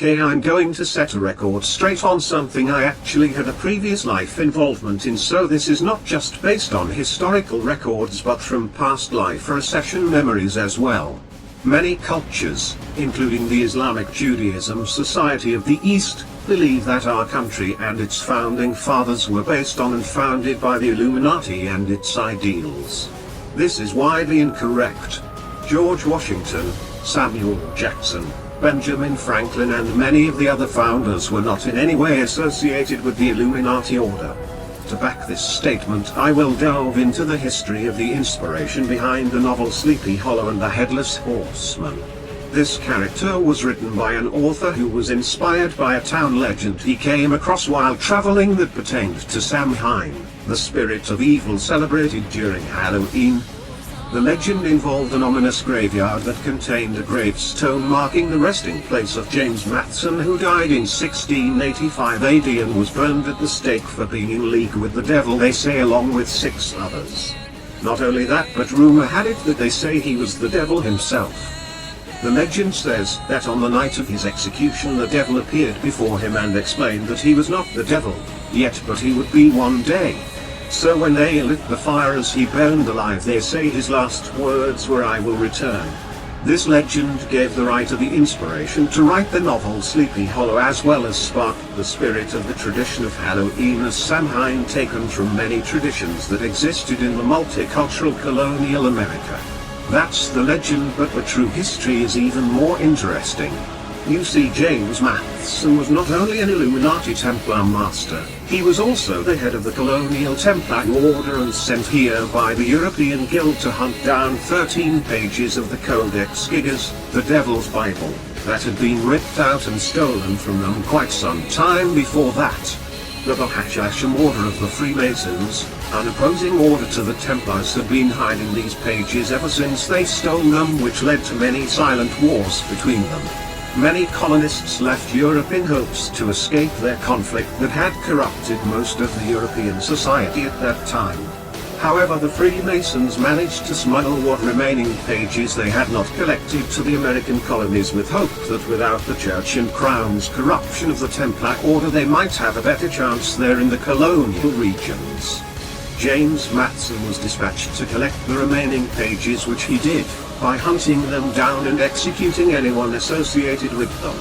Okay, I'm going to set a record straight on something I actually had a previous life involvement in, so this is not just based on historical records but from past life recession memories as well. Many cultures, including the Islamic Judaism Society of the East, believe that our country and its founding fathers were based on and founded by the Illuminati and its ideals. This is widely incorrect. George Washington, Samuel Jackson, Benjamin Franklin and many of the other founders were not in any way associated with the Illuminati order. To back this statement, I will delve into the history of the inspiration behind the novel Sleepy Hollow and the Headless Horseman. This character was written by an author who was inspired by a town legend he came across while traveling that pertained to Samhain, the spirit of evil celebrated during Halloween. The legend involved an ominous graveyard that contained a gravestone marking the resting place of James Mattheson, who died in 1685 AD and was burned at the stake for being in league with the devil, they say, along with 6 others. Not only that, but rumor had it that they say he was the devil himself. The legend says that on the night of his execution the devil appeared before him and explained that he was not the devil yet, but he would be one day. So when they lit the fire as he burned alive, they say his last words were, "I will return." This legend gave the writer the inspiration to write the novel Sleepy Hollow, as well as sparked the spirit of the tradition of Halloween as Samhain, taken from many traditions that existed in the multicultural colonial America. That's the legend, but the true history is even more interesting. You see, James Mattheson was not only an Illuminati Templar master, he was also the head of the colonial Templar order and sent here by the European Guild to hunt down 13 pages of the Codex Gigas, the Devil's Bible, that had been ripped out and stolen from them quite some time before that. The Bahasham order of the Freemasons, an opposing order to the Templars, had been hiding these pages ever since they stole them, which led to many silent wars between them. Many colonists left Europe in hopes to escape their conflict that had corrupted most of the European society at that time. However, the Freemasons managed to smuggle what remaining pages they had not collected to the American colonies, with hope that without the Church and Crown's corruption of the Templar order they might have a better chance there in the colonial regions. James Mattheson was dispatched to collect the remaining pages, which he did by hunting them down and executing anyone associated with them.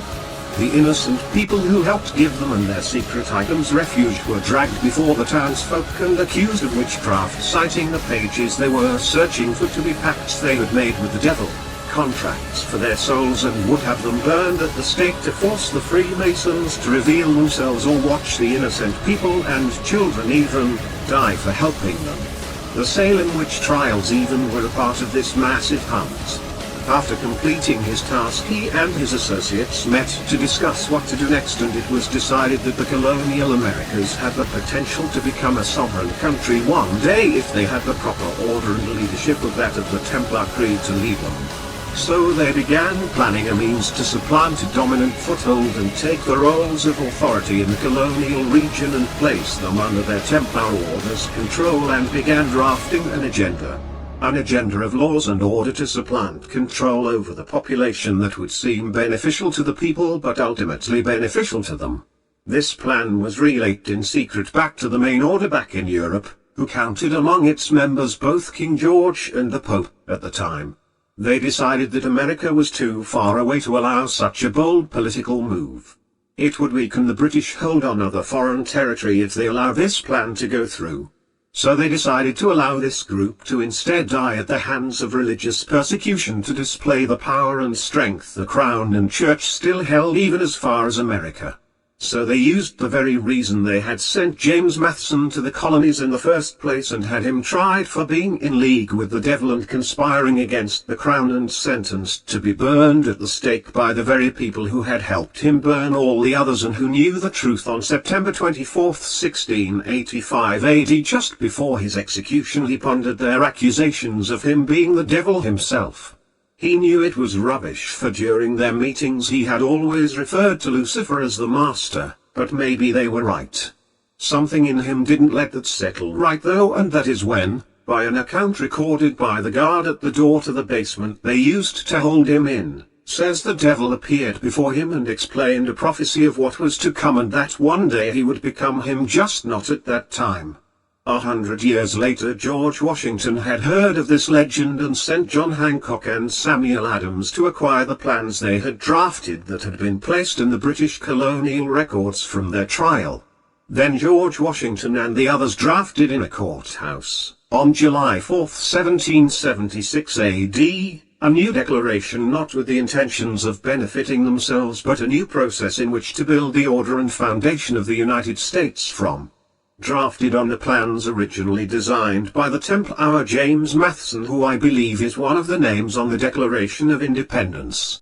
The innocent people who helped give them and their secret items refuge were dragged before the townsfolk and accused of witchcraft, citing the pages they were searching for to be pacts they had made with the devil, contracts for their souls, and would have them burned at the stake to force the Freemasons to reveal themselves or watch the innocent people and children even die for helping them. The Salem witch trials even were a part of this massive hunt. After completing his task, he and his associates met to discuss what to do next, and it was decided that the colonial Americas had the potential to become a sovereign country one day if they had the proper order and leadership of that of the Templar Creed to lead them. So they began planning a means to supplant a dominant foothold and take the roles of authority in the colonial region and place them under their Templar order's control, and began drafting an agenda. An agenda of laws and order to supplant control over the population that would seem beneficial to the people but ultimately beneficial to them. This plan was relayed in secret back to the main order back in Europe, who counted among its members both King George and the Pope at the time. They decided that America was too far away to allow such a bold political move. It would weaken the British hold on other foreign territory if they allow this plan to go through. So they decided to allow this group to instead die at the hands of religious persecution to display the power and strength the Crown and Church still held even as far as America. So they used the very reason they had sent James Mattheson to the colonies in the first place and had him tried for being in league with the devil and conspiring against the Crown, and sentenced to be burned at the stake by the very people who had helped him burn all the others and who knew the truth on September 24, 1685 AD. Just before his execution, he pondered their accusations of him being the devil himself. He knew it was rubbish, for during their meetings he had always referred to Lucifer as the master, but maybe they were right. Something in him didn't let that settle right though, and that is when, by an account recorded by the guard at the door to the basement they used to hold him in, says the devil appeared before him and explained a prophecy of what was to come, and that one day he would become him, just not at that time. 100 years later, George Washington had heard of this legend and sent John Hancock and Samuel Adams to acquire the plans they had drafted that had been placed in the British colonial records from their trial. Then George Washington and the others drafted in a courthouse, on July 4, 1776 AD, a new declaration, not with the intentions of benefiting themselves but a new process in which to build the order and foundation of the United States from. Drafted on the plans originally designed by the Templar James Mattheson, who I believe is one of the names on the Declaration of Independence.